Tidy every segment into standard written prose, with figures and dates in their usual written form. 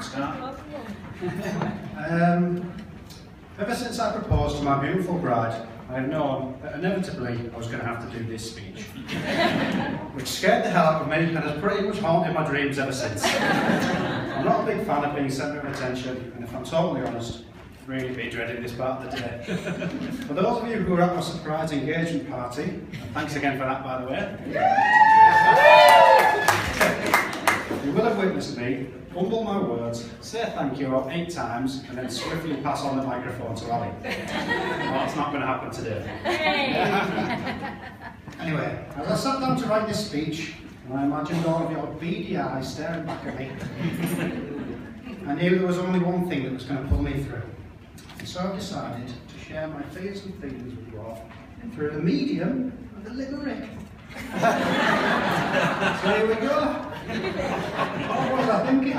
start. Ever since I proposed to my beautiful bride, I have known that inevitably I was going to have to do this speech, which scared the hell out of me and has pretty much haunted my dreams ever since. I'm not a big fan of being centre of attention, and if I'm totally honest, I've really been dreading this part of the day. For those of you who were at my surprise engagement party, and thanks again for that, by the way, you will have witnessed me mumble my words, say thank you about 8 times, and then swiftly pass on the microphone to Ali. Well, it's not going to happen today. Anyway, as I sat down to write this speech, and I imagined all of your beady eyes staring back at me, I knew there was only one thing that was going to pull me through. And so I decided to share my fears and feelings with you all through the medium of the limerick. So here we go. What was I thinking?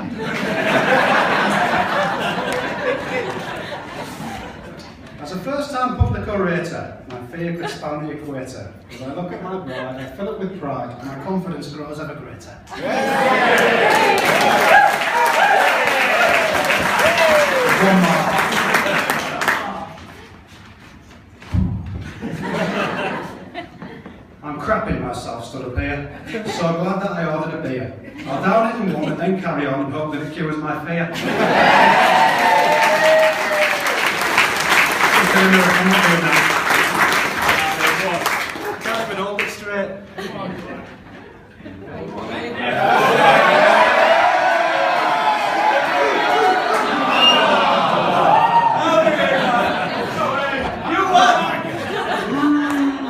As a first-time public orator, my fear could span the equator. As I look at my bride, I fill it with pride, and my confidence grows ever greater. One more. I'm crapping myself stood up here, so glad that I ordered a beer. I'll down it in one and then carry on and hope that it cures my fear. I'm not doing that. Can't even hold it straight.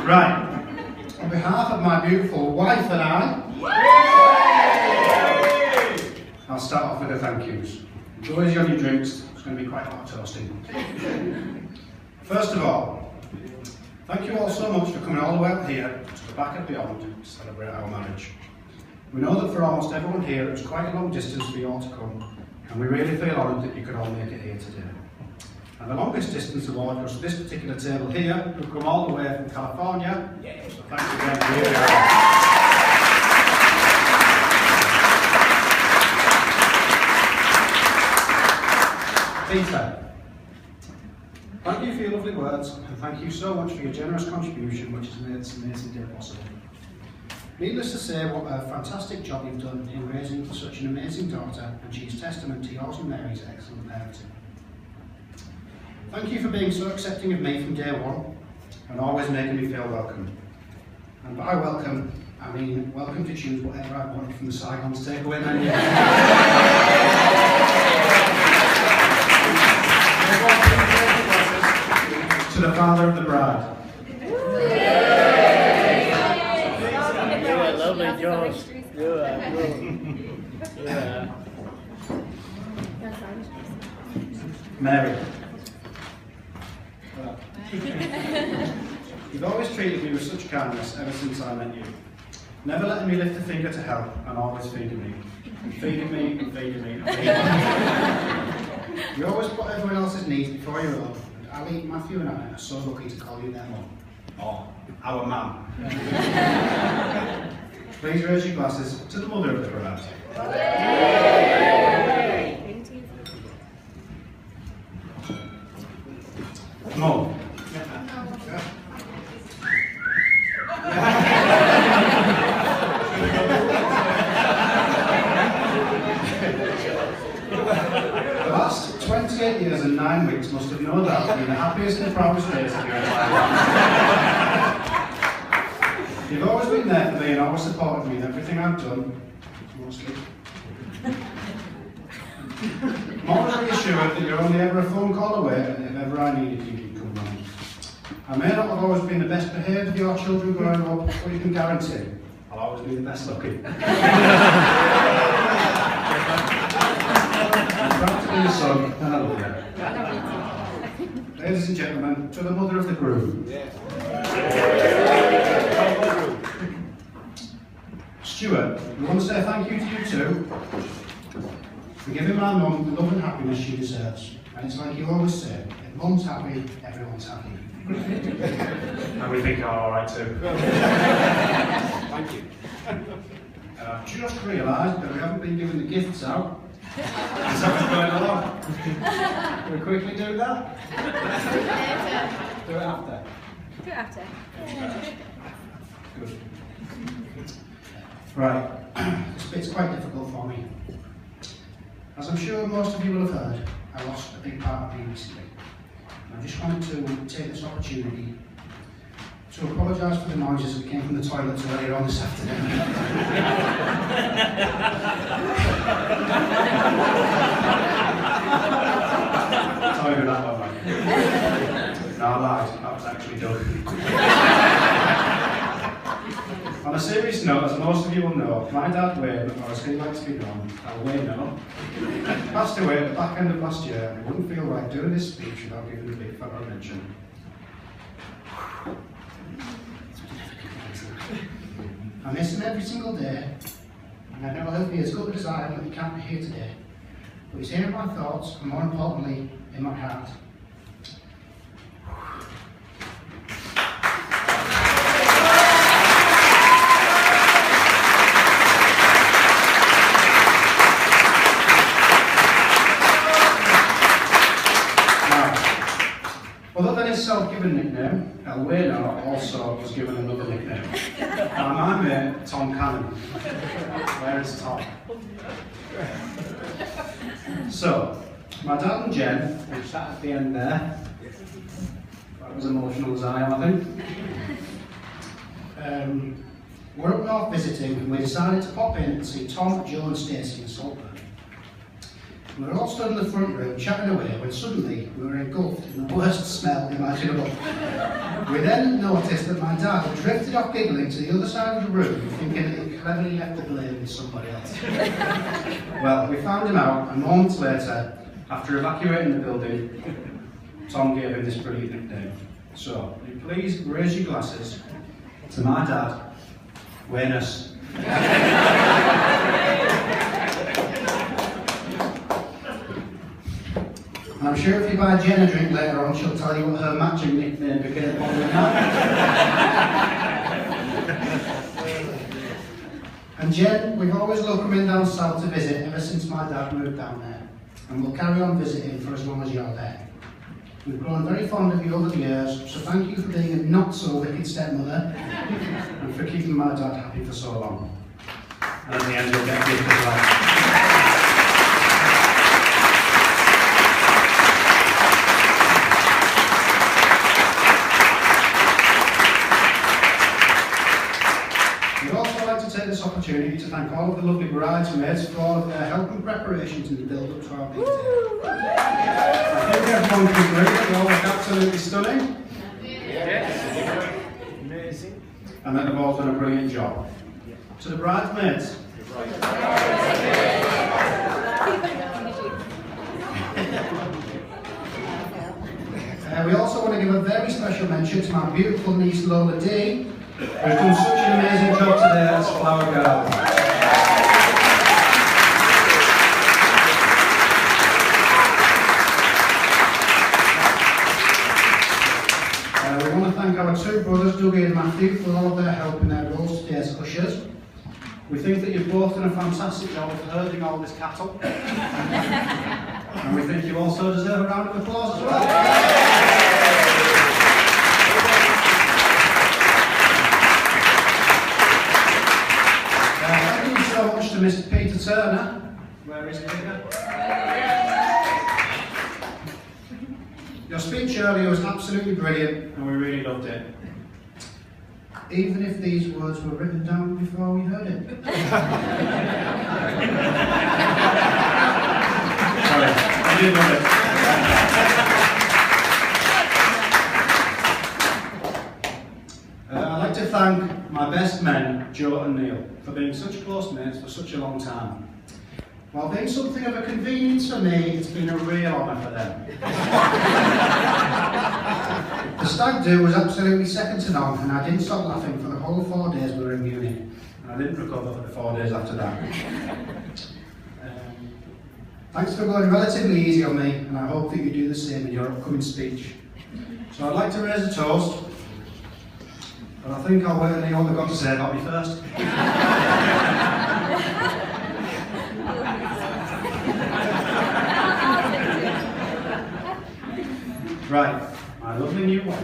Right. On behalf of my beautiful wife and I'll start off with the thank yous. Enjoy your new drinks, it's going to be quite hot toasting. First of all, thank you all so much for coming all the way up here to the back and beyond to celebrate our marriage. We know that for almost everyone here it was quite a long distance for you all to come, and we really feel honoured that you could all make it here today. And the longest distance award goes to this particular table here, who come all the way from California. So thanks again for being here. Peter, thank you for your lovely words, and thank you so much for your generous contribution, which has made this amazing day possible. Needless to say, what a fantastic job you've done in raising such an amazing daughter, and she's testament to yours and Mary's excellent parenting. Thank you for being so accepting of me from day one, and always making me feel welcome. And by welcome, I mean welcome to choose whatever I wanted from the Saigon's takeaway menu. To the father of the bride. Yeah, lovely, Josh. Yeah. Mary. You've always treated me with such kindness ever since I met you. Never letting me lift a finger to help, and always feeding me. And feeding me, and feeding me, and feeding me. You always put everyone else's needs before your own. Ali, Matthew and I are so lucky to call you their mum. Or our mum. Please raise your glasses to the mother of the bride. Mum. The last 28 years and 9 weeks must have no doubt been the happiest and proudest days of your entire life. You've always been there for me and always supported me in everything I've done, mostly. I'm always reassured that you're only ever a phone call away, and if ever I needed you, you'd come round. I may not have always been the best behaved of your children growing up, but you can guarantee I'll always be the best looking. Your son, and I love you. Ladies and gentlemen, to the mother of the groom. Stuart, we want to say thank you to you too for giving my mum the love and happiness she deserves. And it's like you always say, if mum's happy, everyone's happy. And we think you're alright too. Thank you. I've just realised that we haven't been giving the gifts out. Is that going along? Can we quickly do that? Do it after. Do it after. Good. Right, this bit's quite difficult for me. As I'm sure most of you will have heard, I lost a big part of me recently. And I just wanted to take this opportunity to apologise for the noises that came from the toilets earlier on this afternoon. Sorry about that one, mate. No, I lied. That was actually Doug. On a serious note, as most of you will know, my dad Wayne, or as he likes to be known, Wayne, passed away at the back end of last year, and it wouldn't feel right doing this speech without giving a big fella mention. I miss him every single day, and I know he'll be as good as I am that he can't be here today. But he's here in my thoughts, and more importantly, in my heart. Other than his self-given nickname, Elwena also was given another nickname by my mate, Tom Cannon. Where is Tom? So, my dad and Jen, who sat at the end there, that was emotional as I am, I think, were up north visiting, and we decided to pop in and see Tom, Joe and Stacey in Saltburn. We were all stood in the front room chatting away when suddenly we were engulfed in the worst smell imaginable. We then noticed that my dad had drifted off giggling to the other side of the room, thinking that he cleverly left the blame with somebody else. Well, we found him out, and moments later, after evacuating the building, Tom gave him this brilliant nickname. So, will you please raise your glasses to my dad, Waynus. And I'm sure if you buy Jen a drink later on, she'll tell you what her matching nickname became upon the night. And Jen, we've always loved coming down south to visit ever since my dad moved down there. And we'll carry on visiting for as long as you're there. We've grown very fond of you over the years, so thank you for being a not-so-wicked stepmother and for keeping my dad happy for so long. And at the end, you'll get a gift as well. Take this opportunity to thank all of the lovely bridesmaids for all of their help and preparations in the build-up to our big day. I think everyone can agree that they all look absolutely stunning. Yes. Amazing. And that they've all done a brilliant job. To the bridesmaids. We also want to give a very special mention to my beautiful niece Lola D, who's done such an amazing job today as Flower Girl. We want to thank our two brothers, Dougie and Matthew, for all of their help in their roles today as ushers. We think that you've both done a fantastic job of herding all this cattle. And we think you also deserve a round of applause as well. Thank you so much to Mr. Peter Turner. Where is Peter? Your speech earlier was absolutely brilliant and we really loved it. Even if these words were written down before we heard it. Sorry, I did love it. I'd like to thank my best men, Joe and Neil, for being such close mates for such a long time. While being something of a convenience for me, it's been a real honour for them. The stag do was absolutely second to none, and I didn't stop laughing for the whole 4 days we were in Munich. And I didn't recover for the 4 days after that. Thanks for going relatively easy on me, and I hope that you do the same in your upcoming speech. So I'd like to raise a toast, but I think I'll wait until all they've got to say about me first. Right, my lovely new wife.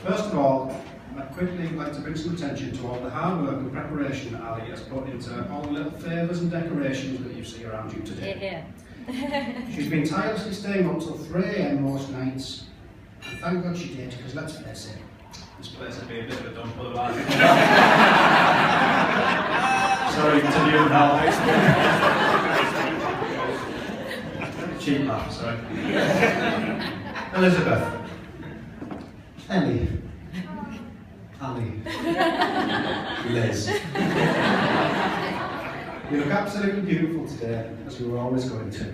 First of all, I'd quickly like to bring some attention to all the hard work and preparation that Ali has put into all the little favours and decorations that you see around you today. She's been tirelessly staying up till 3 AM most nights, and thank God she did, because let's face it, this place would be a bit of a dump otherwise. Sorry to you now. Cheap laugh, sorry. Elizabeth. Ellie. Ali. Liz. You look absolutely beautiful today, as you were always going to.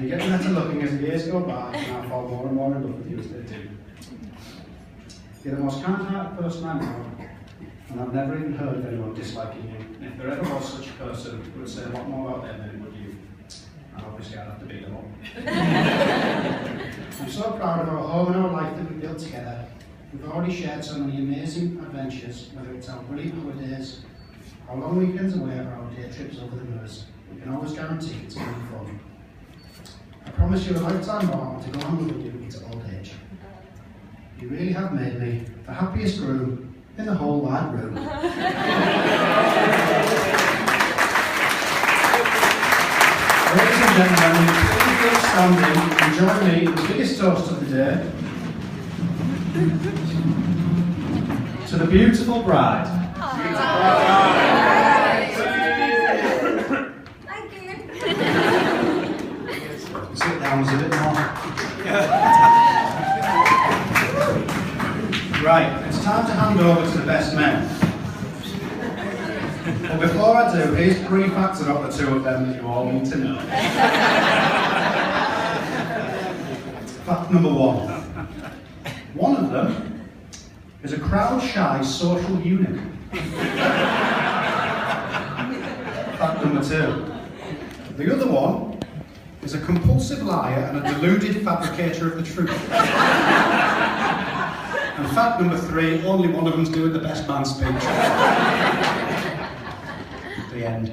You're getting better looking as the years go by, and I fall more and more in love with you as they do. You're the most kind-hearted person I know, and I've never even heard of anyone disliking you. And if there ever was such a person, it would say a lot more about them than it would you. And obviously I'd have to beat them up. I'm so proud of our home and our life that we built together. We've already shared so many amazing adventures, whether it's our brilliant holidays, our long weekends away, or our day trips over the moors. We can always guarantee it's going to be fun. I promise you a lifetime more to go on with you into old age. You really have made me the happiest groom in the whole wide room. Ladies and gentlemen, please standing and join me in the biggest toast of the day to the beautiful bride. Thank you. Sit down a bit more. Right, it's time to hand over to the best men. But before I do, here's 3 facts about the 2 of them that you all need to know. Fact number 1. One of them is a crowd-shy social eunuch. Fact number 2. The other one is a compulsive liar and a deluded fabricator of the truth. And fact number 3, only one of them's doing the best man speech. The end.